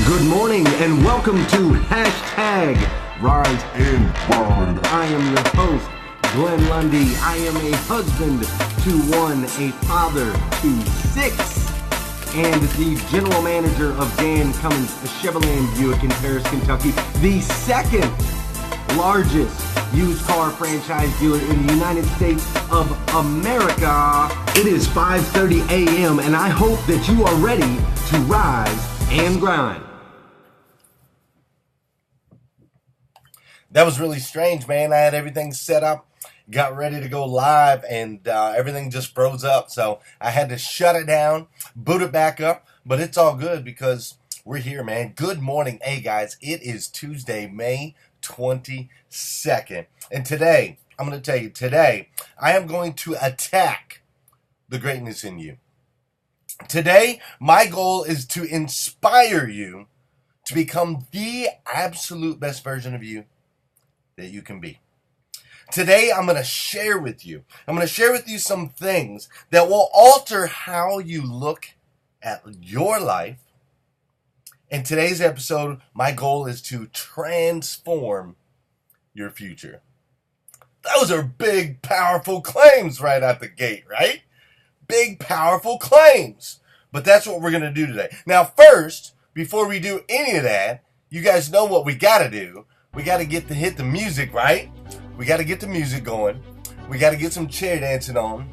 Good morning and welcome to Hashtag Rise and Grind. I am your host, Glenn Lundy. I am a husband to one, a father to six, and the general manager of Dan Cummins Chevrolet Buick in Paris, Kentucky, the second largest used car franchise dealer in the United States of America. It is 5:30 a.m. and I hope that you are ready to rise and grind. That was really strange, man. I had everything set up, got ready to go live, and everything just froze up. So I had to shut it down, boot it back up, but it's all good because we're here, man. Good morning. Hey, guys, it is Tuesday, May 22nd. And today, I'm going to tell you, today, I am going to attack the greatness in you. Today, my goal is to inspire you to become the absolute best version of you that you can be. Today, I'm going to share with you some things that will alter how you look at your life. In today's episode, my goal is to transform your future. Those are big, powerful claims right out the gate, right? Big, powerful claims. But that's what we're going to do today. Now, first, before we do any of that, you guys know what we got to do. We got to hit the music, right? We got to get the music going. We got to get some chair dancing on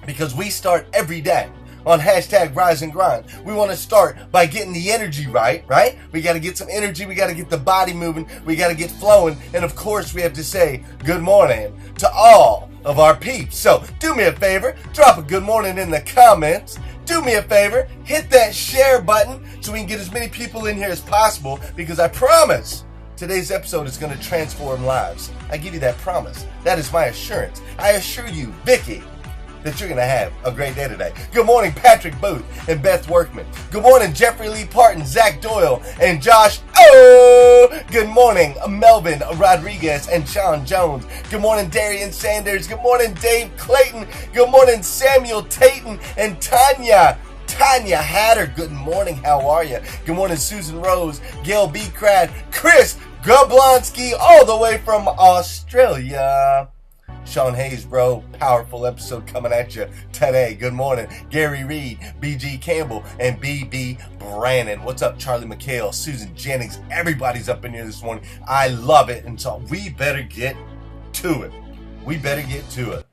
because we start every day on Hashtag Rise and Grind. We want to start by getting the energy right? We got to get some energy. We got to get the body moving. We got to get flowing. And of course, we have to say good morning to all of our peeps. So do me a favor, drop a good morning in the comments. Do me a favor, hit that share button so we can get as many people in here as possible because I promise today's episode is going to transform lives. I give you that promise. That is my assurance. I assure you, Vicky, that you're going to have a great day today. Good morning, Patrick Booth and Beth Workman. Good morning, Jeffrey Lee Parton, Zach Doyle, and Josh. Oh! Good morning, Melvin Rodriguez and Sean Jones. Good morning, Darian Sanders. Good morning, Dave Clayton. Good morning, Samuel Tayton and Tanya Hatter. Good morning, how are you? Good morning, Susan Rose, Gail B. Crad, Chris Grublonsky, all the way from Australia. Sean Hayes, bro, powerful episode coming at you today. Good morning, Gary Reed, BG Campbell, and BB Brannon. What's up, Charlie McHale, Susan Jennings? Everybody's up in here this morning. I love it, and so we better get to it.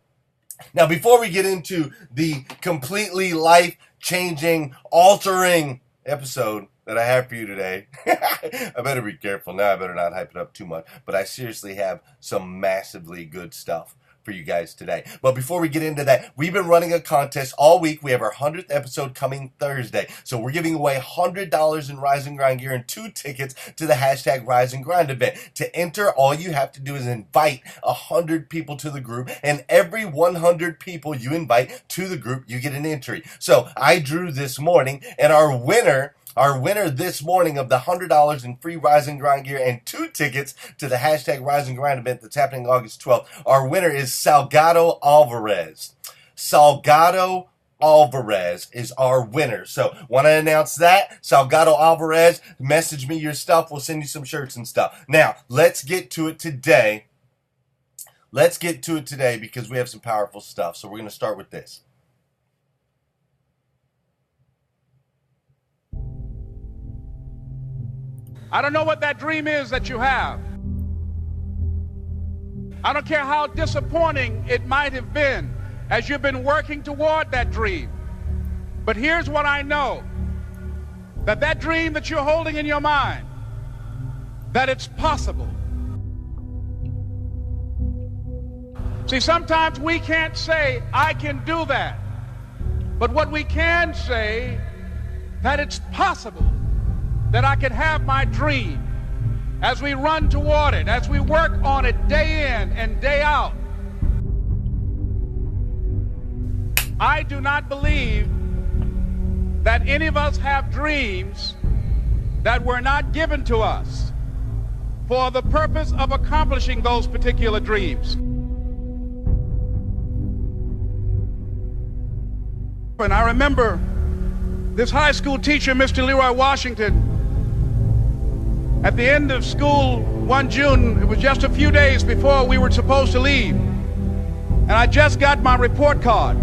Now, before we get into the completely life-changing, altering episode that I have for you today, I better be careful now. I better not hype it up too much. But I seriously have some massively good stuff for you guys today. But before we get into that, we've been running a contest all week. We have our 100th episode coming Thursday. So we're giving away $100 in Rise and Grind gear and 2 tickets to the Hashtag Rise and Grind event. To enter, all you have to do is invite 100 people to the group, and every 100 people you invite to the group, you get an entry. So I drew this morning, and our winner this morning of the $100 in free Rise and Grind gear and 2 tickets to the Hashtag Rise and Grind event that's happening August 12th. Our winner is Salgado Alvarez. Salgado Alvarez is our winner. So, want to announce that? Salgado Alvarez, message me your stuff. We'll send you some shirts and stuff. Now, let's get to it today. Because we have some powerful stuff. So, we're going to start with this. I don't know what that dream is that you have. I don't care how disappointing it might have been as you've been working toward that dream. But here's what I know, that dream that you're holding in your mind, that it's possible. See, sometimes we can't say, I can do that. But what we can say, that it's possible that I can have my dream as we run toward it, as we work on it day in and day out. I do not believe that any of us have dreams that were not given to us for the purpose of accomplishing those particular dreams. And I remember this high school teacher, Mr. Leroy Washington, At the end of school one June, it was just a few days before we were supposed to leave, and I just got my report card,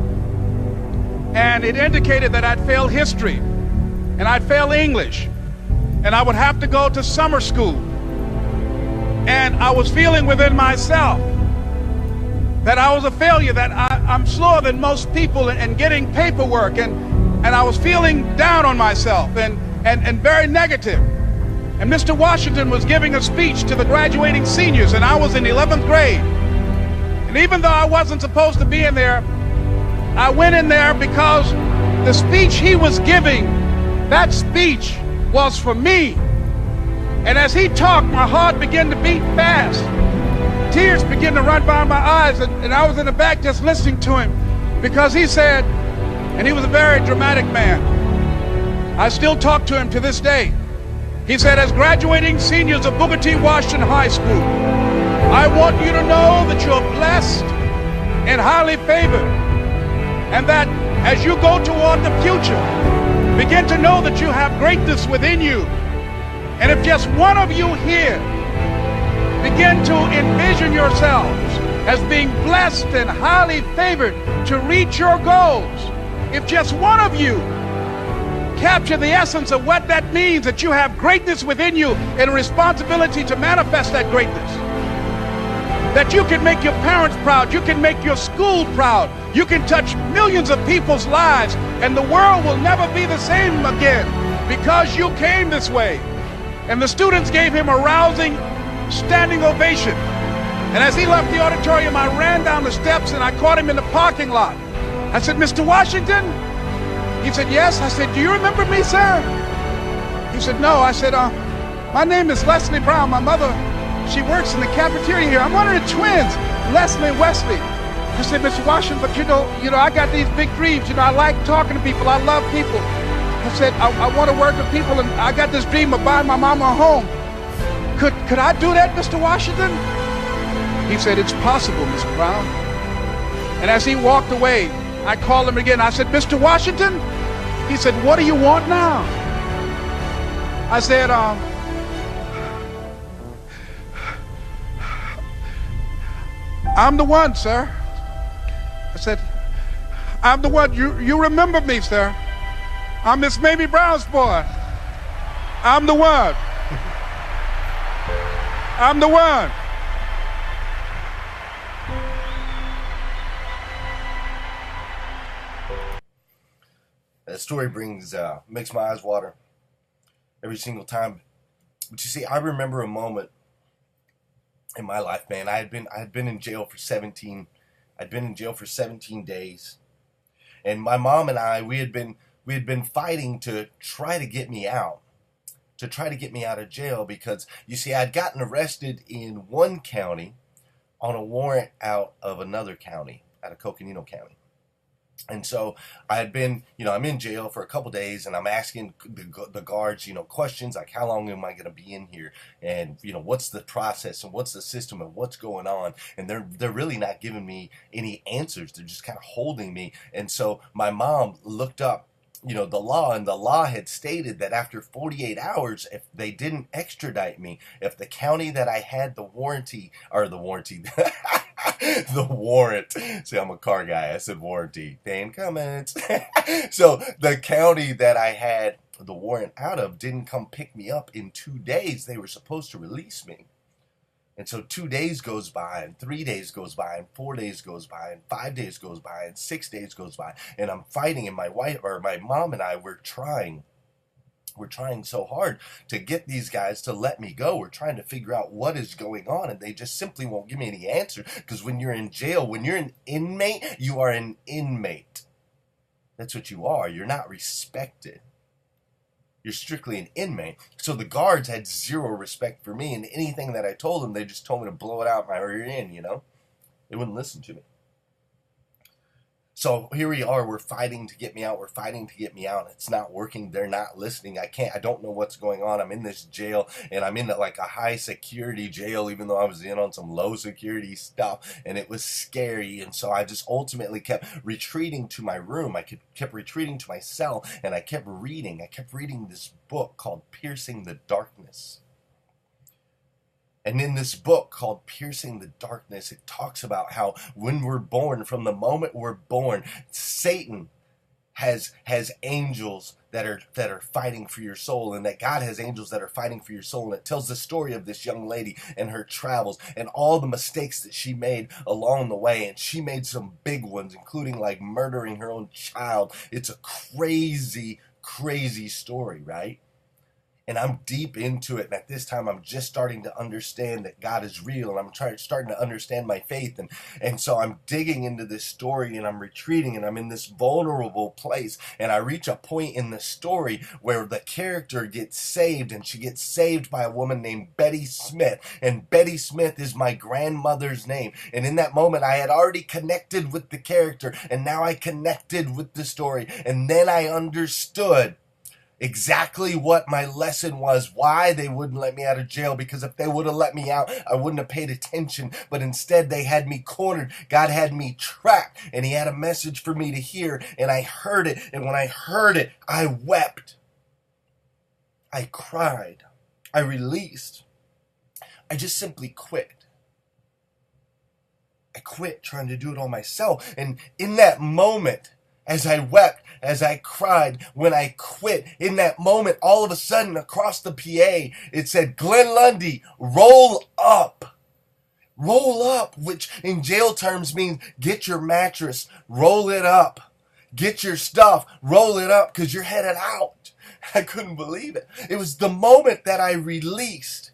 and it indicated that I'd failed history, and I'd failed English, and I would have to go to summer school. And I was feeling within myself that I was a failure, that I'm slower than most people in getting paperwork, and I was feeling down on myself and very negative. And Mr. Washington was giving a speech to the graduating seniors, and I was in 11th grade. And even though I wasn't supposed to be in there, I went in there because the speech he was giving, that speech was for me. And as he talked, my heart began to beat fast. Tears began to run by my eyes, and I was in the back just listening to him, because he said, and he was a very dramatic man. I still talk to him to this day. He said, as graduating seniors of Booker T. Washington High School, I want you to know that you're blessed and highly favored, and that as you go toward the future, begin to know that you have greatness within you. And if just one of you here begin to envision yourselves as being blessed and highly favored to reach your goals, if just one of you capture the essence of what that means, that you have greatness within you and a responsibility to manifest that greatness, that you can make your parents proud, you can make your school proud, you can touch millions of people's lives, and the world will never be the same again because you came this way. And the students gave him a rousing standing ovation. And as he left the auditorium, I ran down the steps and I caught him in the parking lot. I said, Mr. Washington? He said, yes. I said, do you remember me, sir? He said, no. I said, my name is Leslie Brown. My mother, she works in the cafeteria here. I'm one of the twins, Leslie and Wesley. I said, Mr. Washington, but you know, I got these big dreams. You know, I like talking to people. I love people. I said, I want to work with people, and I got this dream of buying my mama a home. Could I do that, Mr. Washington? He said, it's possible, Mr. Brown. And as he walked away, I called him again. I said, Mr. Washington? He said, what do you want now? I said, I'm the one, sir. I said, I'm the one. You remember me, sir. I'm Miss Mamie Brown's boy. I'm the one. I'm the one. That story makes my eyes water every single time. But you see, I remember a moment in my life, man. I had been in jail for 17. I'd been in jail for 17 days, and my mom and I, we had been fighting to try to get me out, of jail, because you see, I'd gotten arrested in one county on a warrant out of another county, out of Coconino County. And so I had been, I'm in jail for a couple days, and I'm asking the guards, questions like, how long am I going to be in here? And, what's the process and what's the system and what's going on? And they're really not giving me any answers. They're just kind of holding me. And so my mom looked up, the law, and the law had stated that after 48 hours, if they didn't extradite me, if the county that I had the warrant, see, I'm a car guy, I said warranty, damn comments. So the county that I had the warrant out of didn't come pick me up in 2 days. They were supposed to release me. And so 2 days goes by, and 3 days goes by, and 4 days goes by, and 5 days goes by, and 6 days goes by, and I'm fighting, and my mom and I were trying so hard to get these guys to let me go. We're trying to figure out what is going on, and they just simply won't give me any answer, because when you're in jail, when you're an inmate, you are an inmate. That's what you are. You're not respected. You're strictly an inmate. So the guards had zero respect for me, and anything that I told them, they just told me to blow it out my rear end, They wouldn't listen to me. So here we are, we're fighting to get me out, It's not working, they're not listening, I don't know what's going on. I'm in this jail, and I'm in like a high security jail, even though I was in on some low security stuff, and it was scary. And so I just ultimately kept retreating to my room, kept retreating to my cell, and I kept reading this book called Piercing the Darkness. And in this book called Piercing the Darkness, it talks about how when we're born, from the moment we're born, Satan has angels that are fighting for your soul, and that God has angels that are fighting for your soul. And it tells the story of this young lady and her travels and all the mistakes that she made along the way. And she made some big ones, including like murdering her own child. It's a crazy, crazy story, right? And I'm deep into it. And at this time, I'm just starting to understand that God is real. And I'm starting to understand my faith. And so I'm digging into this story, and I'm retreating, and I'm in this vulnerable place. And I reach a point in the story where the character gets saved, and she gets saved by a woman named Betty Smith. And Betty Smith is my grandmother's name. And in that moment, I had already connected with the character, and now I connected with the story. And then I understood exactly what my lesson was, why they wouldn't let me out of jail, because if they would have let me out, I wouldn't have paid attention, but instead they had me cornered. God had me trapped, and he had a message for me to hear, and I heard it, and when I heard it, I wept. I cried. I released. I just simply quit. I quit trying to do it all myself, and in that moment, as I wept, as I cried, when I quit, in that moment, all of a sudden, across the PA, it said, Glenn Lundy, roll up. Roll up, which in jail terms means get your mattress, roll it up. Get your stuff, roll it up, because you're headed out. I couldn't believe it. It was the moment that I released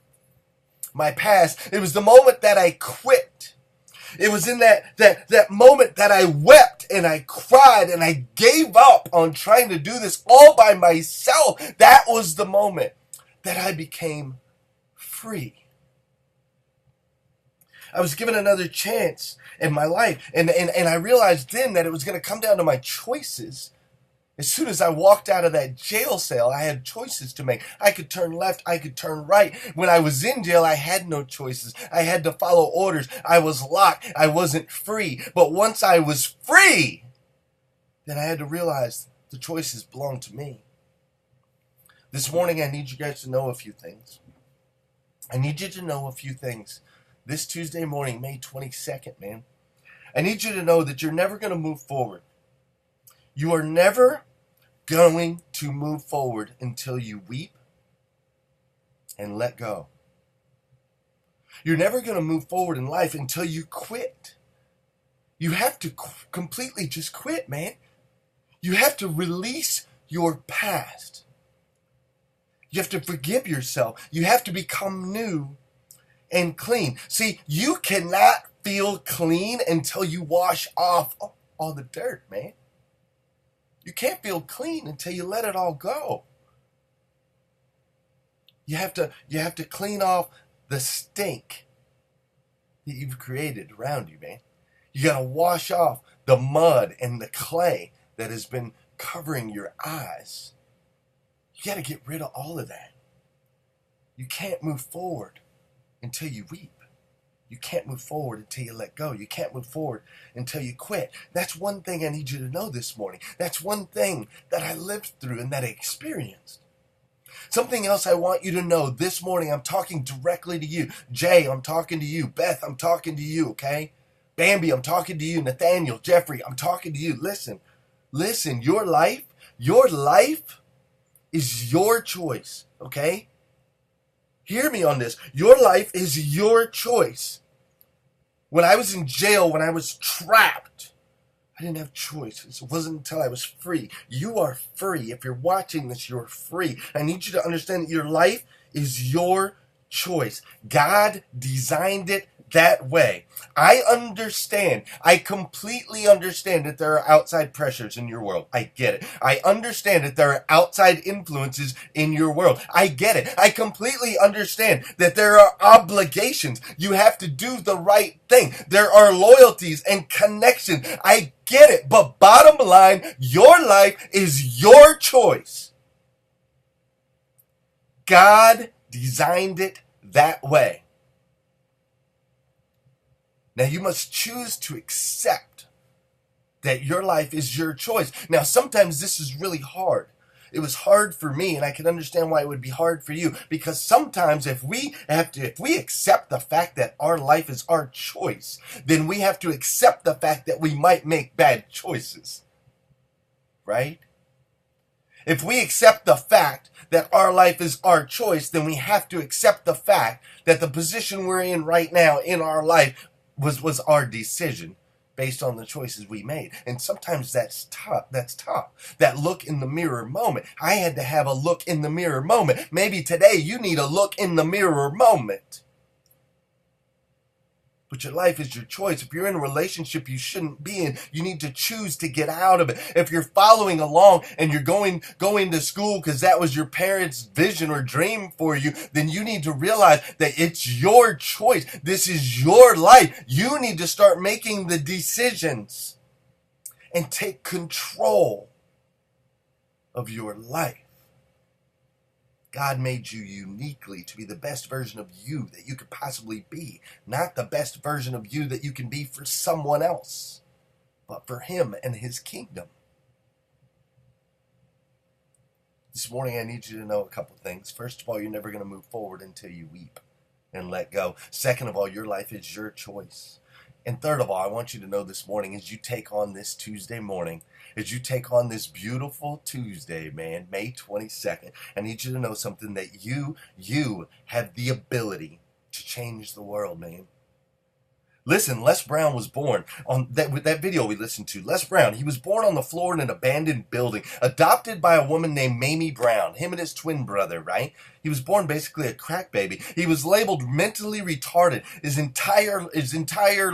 my past. It was the moment that I quit. It was in that moment that I wept and I cried and I gave up on trying to do this all by myself. That was the moment that I became free. I was given another chance in my life, and I realized then that it was going to come down to my choices. As soon as I walked out of that jail cell, I had choices to make. I could turn left, I could turn right. When I was in jail, I had no choices. I had to follow orders. I was locked. I wasn't free. But once I was free, then I had to realize the choices belonged to me. This morning, I need you guys to know a few things. I need you to know a few things. This Tuesday morning, May 22nd, man. I need you to know that you're never going to move forward. You are never going to move forward until you weep and let go. You're never going to move forward in life until you quit. You have to completely just quit, man. You have to release your past. You have to forgive yourself. You have to become new and clean. See, you cannot feel clean until you wash off all the dirt, man. You can't feel clean until you let it all go. You have to clean off the stink that you've created around you, man. You got to wash off the mud and the clay that has been covering your eyes. You got to get rid of all of that. You can't move forward until you weep. You can't move forward until you let go. You can't move forward until you quit. That's one thing I need you to know this morning. That's one thing that I lived through and that I experienced. Something else I want you to know this morning, I'm talking directly to you. Jay, I'm talking to you. Beth, I'm talking to you, okay? Bambi, I'm talking to you. Nathaniel, Jeffrey, I'm talking to you. Listen, your life is your choice, okay? Hear me on this. Your life is your choice. When I was in jail, when I was trapped, I didn't have choices. It wasn't until I was free. You are free. If you're watching this, you're free. I need you to understand that your life is your choice. God designed it that way. I understand. I completely understand that there are outside pressures in your world. I get it. I understand that there are outside influences in your world. I get it. I completely understand that there are obligations. You have to do the right thing. There are loyalties and connections. I get it. But bottom line, your life is your choice. God designed it that way. Now, you must choose to accept that your life is your choice. Now, sometimes this is really hard. It was hard for me, and I can understand why it would be hard for you, because sometimes if we accept the fact that our life is our choice, then we have to accept the fact that we might make bad choices. Right? If we accept the fact that our life is our choice, then we have to accept the fact that the position we're in right now in our life was our decision based on the choices we made. And sometimes that's tough. That look in the mirror moment. I had to have a look in the mirror moment. Maybe today you need a look in the mirror moment. But your life is your choice. If you're in a relationship you shouldn't be in, you need to choose to get out of it. If you're following along and you're going to school because that was your parents' vision or dream for you, then you need to realize that it's your choice. This is your life. You need to start making the decisions and take control of your life. God made you uniquely to be the best version of you that you could possibly be. Not the best version of you that you can be for someone else, but for Him and His kingdom. This morning I need you to know a couple things. First of all, you're never going to move forward until you weep and let go. Second of all, your life is your choice. And third of all, I want you to know this morning, as you take on this Tuesday morning, as you take on this beautiful Tuesday, man, May 22nd, I need you to know something, that you have the ability to change the world, man. Listen, Les Brown was born on that video we listened to. Les Brown, he was born on the floor in an abandoned building, adopted by a woman named Mamie Brown, him and his twin brother, right? He was born basically a crack baby. He was labeled mentally retarded his entire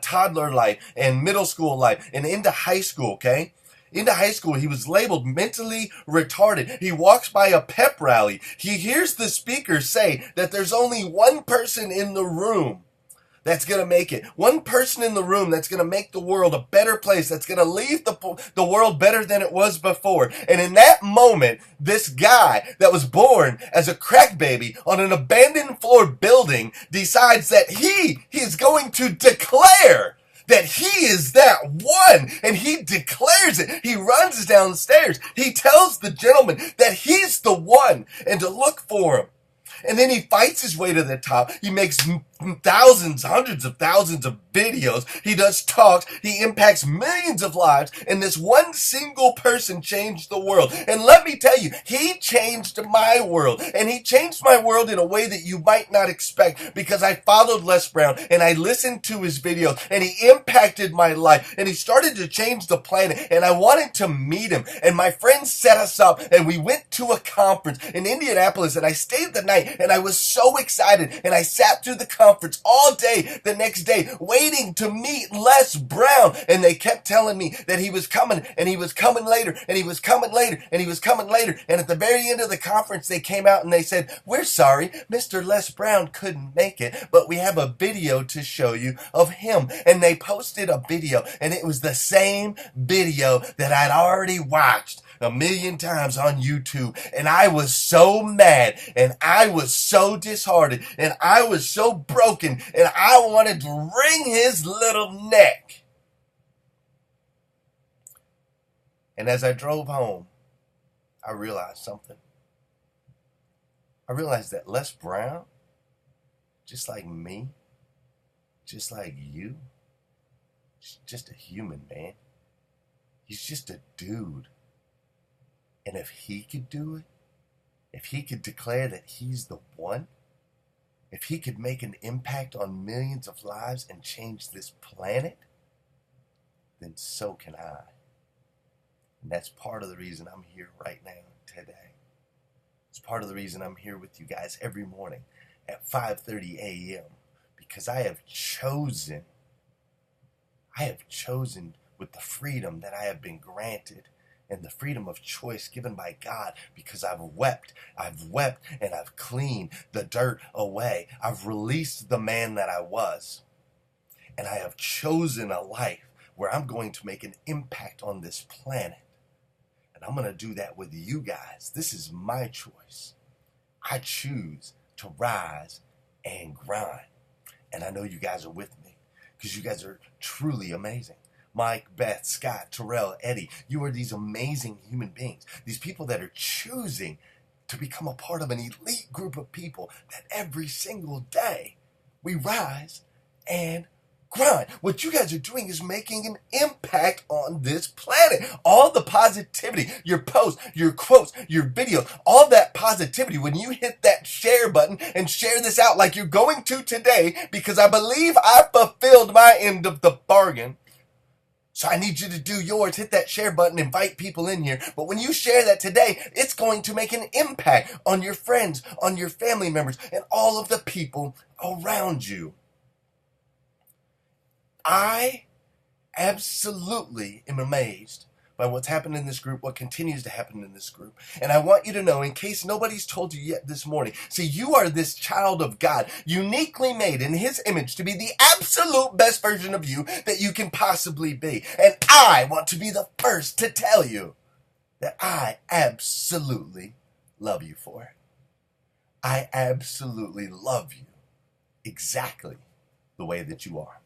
toddler life and middle school life and into high school, okay? Into high school, he was labeled mentally retarded. He walks by a pep rally. He hears the speaker say that there's only one person in the room that's going to make it. One person in the room that's going to make the world a better place, that's going to leave the world better than it was before. And in that moment, this guy that was born as a crack baby on an abandoned floor building decides that he is going to declare that he is that one, and he declares it. He runs downstairs. He tells the gentleman that he's the one and to look for him. And then he fights his way to the top. He makes thousands, hundreds of thousands of videos. He does talks. He impacts millions of lives. And this one single person changed the world. And let me tell you, he changed my world. And he changed my world in a way that you might not expect, because I followed Les Brown and I listened to his videos and he impacted my life and he started to change the planet. And I wanted to meet him. And my friends set us up and we went to a conference in Indianapolis and I stayed the night and I was so excited and I sat through the conference all day the next day waiting to meet Les Brown, and they kept telling me that he was coming and he was coming later and he was coming later and he was coming later, and at the very end of the conference they came out and they said, "We're sorry, Mr. Les Brown couldn't make it, but we have a video to show you of him." And they posted a video and it was the same video that I'd already watched a million times on YouTube, and I was so mad and I was so disheartened and I was so broken and I wanted to wring his little neck. And as I drove home, I realized something. I realized that Les Brown, just like me, just like you, he's just a human, man. He's just a dude. And if he could do it, if he could declare that he's the one, if he could make an impact on millions of lives and change this planet, then so can I. And that's part of the reason I'm here right now, today. It's part of the reason I'm here with you guys every morning at 5:30 a.m. Because I have chosen with the freedom that I have been granted and the freedom of choice given by God, because I've wept and I've cleaned the dirt away. I've released the man that I was, and I have chosen a life where I'm going to make an impact on this planet. And I'm going to do that with you guys. This is my choice. I choose to rise and grind. And I know you guys are with me, because you guys are truly amazing. Mike, Beth, Scott, Terrell, Eddie. You are these amazing human beings. These people that are choosing to become a part of an elite group of people that every single day we rise and grind. What you guys are doing is making an impact on this planet. All the positivity, your posts, your quotes, your videos, all that positivity, when you hit that share button and share this out like you're going to today, because I believe I fulfilled my end of the bargain. So I need you to do yours. Hit that share button, invite people in here. But when you share that today, it's going to make an impact on your friends, on your family members, and all of the people around you. I absolutely am amazed by what's happened in this group, what continues to happen in this group. And I want you to know, in case nobody's told you yet this morning, see, you are this child of God, uniquely made in His image to be the absolute best version of you that you can possibly be. And I want to be the first to tell you that I absolutely love you for it. I absolutely love you exactly the way that you are.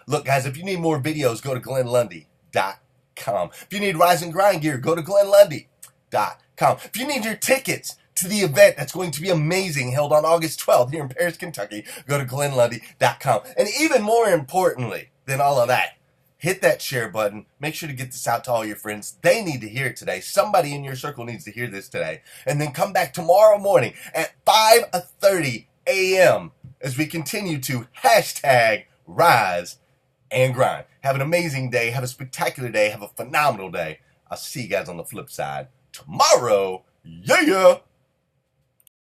Look, guys, if you need more videos, go to GlennLundy.com. If you need Rise and Grind gear, go to GlennLundy.com. If you need your tickets to the event that's going to be amazing, held on August 12th here in Paris, Kentucky, go to GlennLundy.com. And even more importantly than all of that, hit that share button. Make sure to get this out to all your friends. They need to hear it today. Somebody in your circle needs to hear this today. And then come back tomorrow morning at 5:30 a.m. as we continue to hashtag Rise and Grind. Have an amazing day. Have a spectacular day. Have a phenomenal day. I'll see you guys on the flip side tomorrow. Yeah.